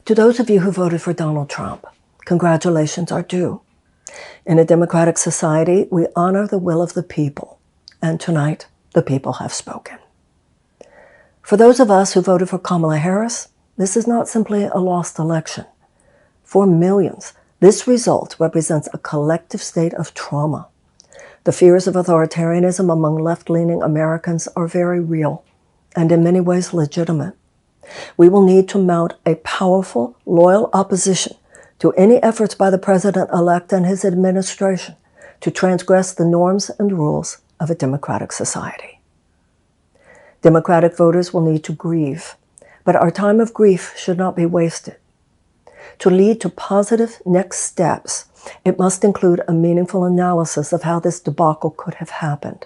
To those of you who voted for Donald Trump, congratulations are due. In a democratic society, we honor the will of the people, and tonight, the people have spoken. For those of us who voted for Kamala Harris, this is not simply a lost election. For millions, this result represents a collective state of trauma. The fears of authoritarianism among left-leaning Americans are very real, and in many ways legitimate. We will need to mount a powerful, loyal opposition to any efforts by the president-elect and his administration to transgress the norms and rules of a democratic society. Democratic voters will need to grieve, but our time of grief should not be wasted. To lead to positive next steps, it must include a meaningful analysis of how this debacle could have happened.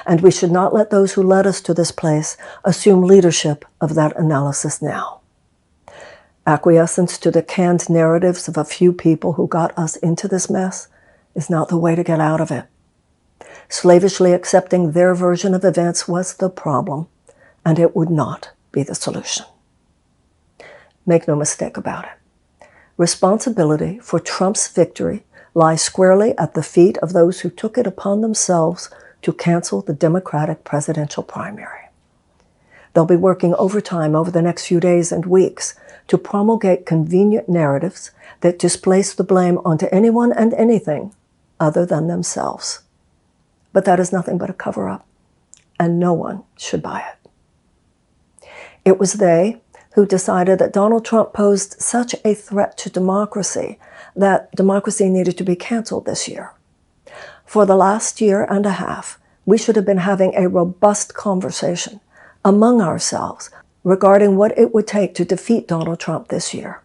And we should not let those who led us to this place assume leadership of that analysis now. Acquiescence to the canned narratives of a few people who got us into this mess is not the way to get out of it. Slavishly accepting their version of events was the problem, and it would not be the solution. Make no mistake about it. Responsibility for Trump's victory lies squarely at the feet of those who took it upon themselves to cancel the Democratic presidential primary. They'll be working overtime over the next few days and weeks to promulgate convenient narratives that displace the blame onto anyone and anything other than themselves. But that is nothing but a cover-up, and no one should buy it. It was they who decided that Donald Trump posed such a threat to democracy that democracy needed to be canceled this year. For the last year and a half, we should have been having a robust conversation among ourselves regarding what it would take to defeat Donald Trump this year.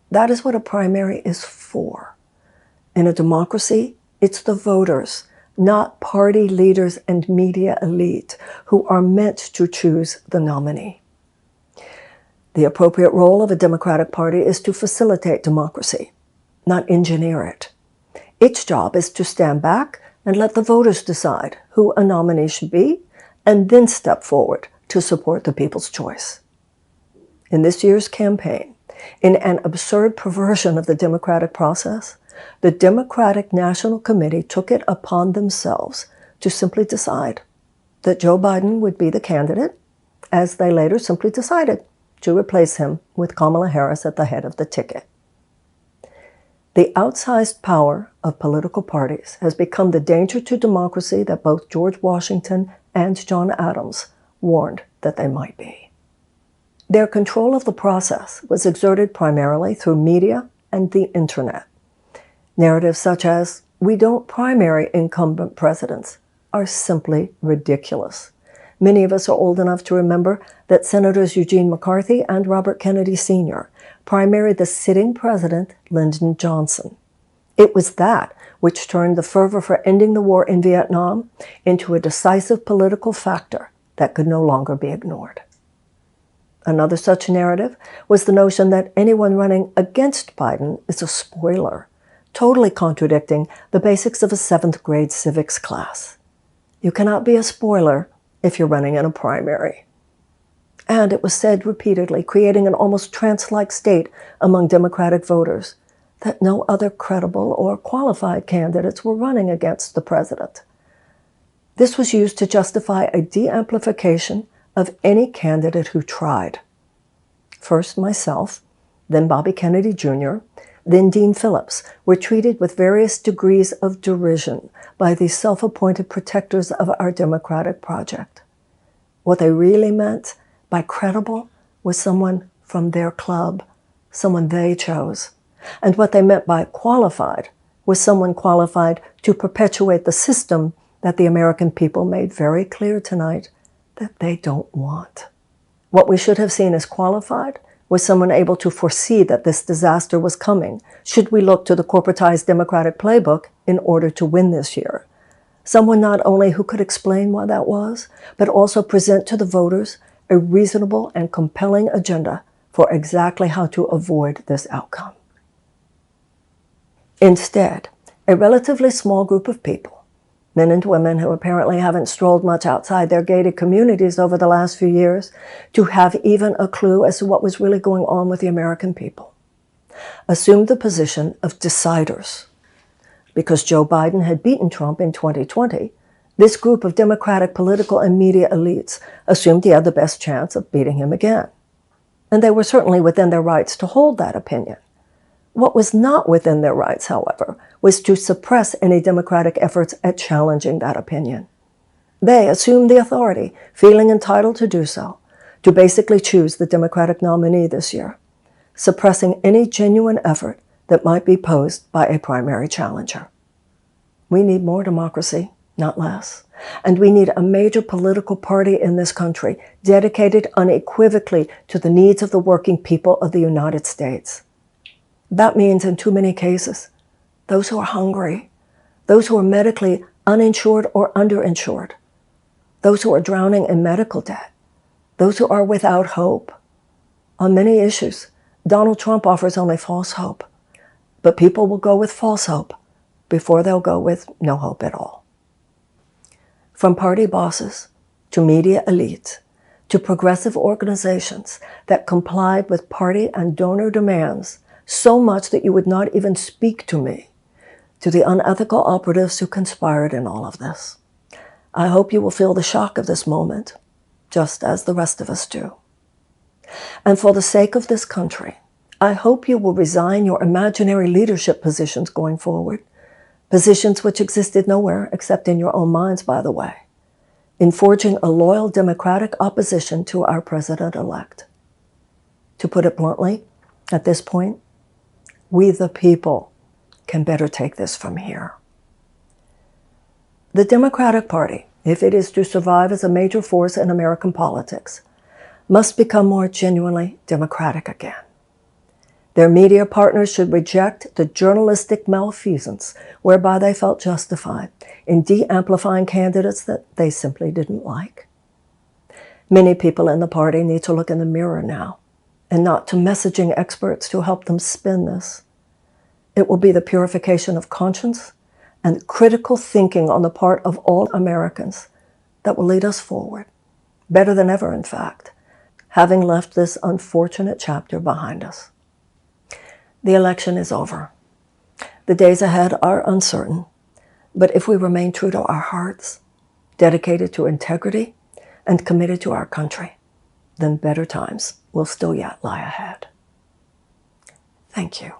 That is what a primary is for. In a democracy, it's the voters, not party leaders and media elite, who are meant to choose the nominee. The appropriate role of a Democratic Party is to facilitate democracy, not engineer it. Its job is to stand back and let the voters decide who a nominee should be, and then step forward to support the people's choice. In this year's campaign, in an absurd perversion of the democratic process, the Democratic National Committee took it upon themselves to simply decide that Joe Biden would be the candidate, as they later simply decided to replace him with Kamala Harris at the head of the ticket. The outsized power of political parties has become the danger to democracy that both George Washington and John Adams warned that they might be. Their control of the process was exerted primarily through media and the internet. Narratives such as, "We don't primary incumbent presidents," are simply ridiculous. Many of us are old enough to remember that Senators Eugene McCarthy and Robert Kennedy Sr. primaried the sitting president, Lyndon Johnson. It was that which turned the fervor for ending the war in Vietnam into a decisive political factor that could no longer be ignored. Another such narrative was the notion that anyone running against Biden is a spoiler, totally contradicting the basics of a 7th grade civics class. You cannot be a spoiler if you're running in a primary. And it was said repeatedly, creating an almost trance-like state among Democratic voters, that no other credible or qualified candidates were running against the president. This was used to justify a de-amplification of any candidate who tried. First myself, then Bobby Kennedy Jr., then Dean Phillips were treated with various degrees of derision by these self-appointed protectors of our democratic project. What they really meant by credible was someone from their club, someone they chose. And what they meant by qualified was someone qualified to perpetuate the system that the American people made very clear tonight that they don't want. What we should have seen as qualified was someone able to foresee that this disaster was coming, should we look to the corporatized Democratic playbook in order to win this year. Someone not only who could explain why that was, but also present to the voters a reasonable and compelling agenda for exactly how to avoid this outcome. Instead, a relatively small group of people, men and women who apparently haven't strolled much outside their gated communities over the last few years to have even a clue as to what was really going on with the American people, assumed the position of deciders. Because Joe Biden had beaten Trump in 2020, this group of Democratic political and media elites assumed he had the best chance of beating him again. And they were certainly within their rights to hold that opinion. What was not within their rights, however, was to suppress any Democratic efforts at challenging that opinion. They assumed the authority, feeling entitled to do so, to basically choose the Democratic nominee this year, suppressing any genuine effort that might be posed by a primary challenger. We need more democracy, not less. And we need a major political party in this country dedicated unequivocally to the needs of the working people of the United States. That means, in too many cases, those who are hungry, those who are medically uninsured or underinsured, those who are drowning in medical debt, those who are without hope. On many issues, Donald Trump offers only false hope, but people will go with false hope before they'll go with no hope at all. From party bosses to media elites to progressive organizations that complied with party and donor demands so much that you would not even speak to me, to the unethical operatives who conspired in all of this. I hope you will feel the shock of this moment, just as the rest of us do. And for the sake of this country, I hope you will resign your imaginary leadership positions going forward, positions which existed nowhere except in your own minds, by the way, in forging a loyal Democratic opposition to our president-elect. To put it bluntly, at this point, we the people can better take this from here. The Democratic Party, if it is to survive as a major force in American politics, must become more genuinely democratic again. Their media partners should reject the journalistic malfeasance whereby they felt justified in de-amplifying candidates that they simply didn't like. Many people in the party need to look in the mirror now and not to messaging experts to help them spin this. It will be the purification of conscience and critical thinking on the part of all Americans that will lead us forward, better than ever, in fact, having left this unfortunate chapter behind us. The election is over. The days ahead are uncertain, but if we remain true to our hearts, dedicated to integrity, and committed to our country, then better times will still yet lie ahead. Thank you.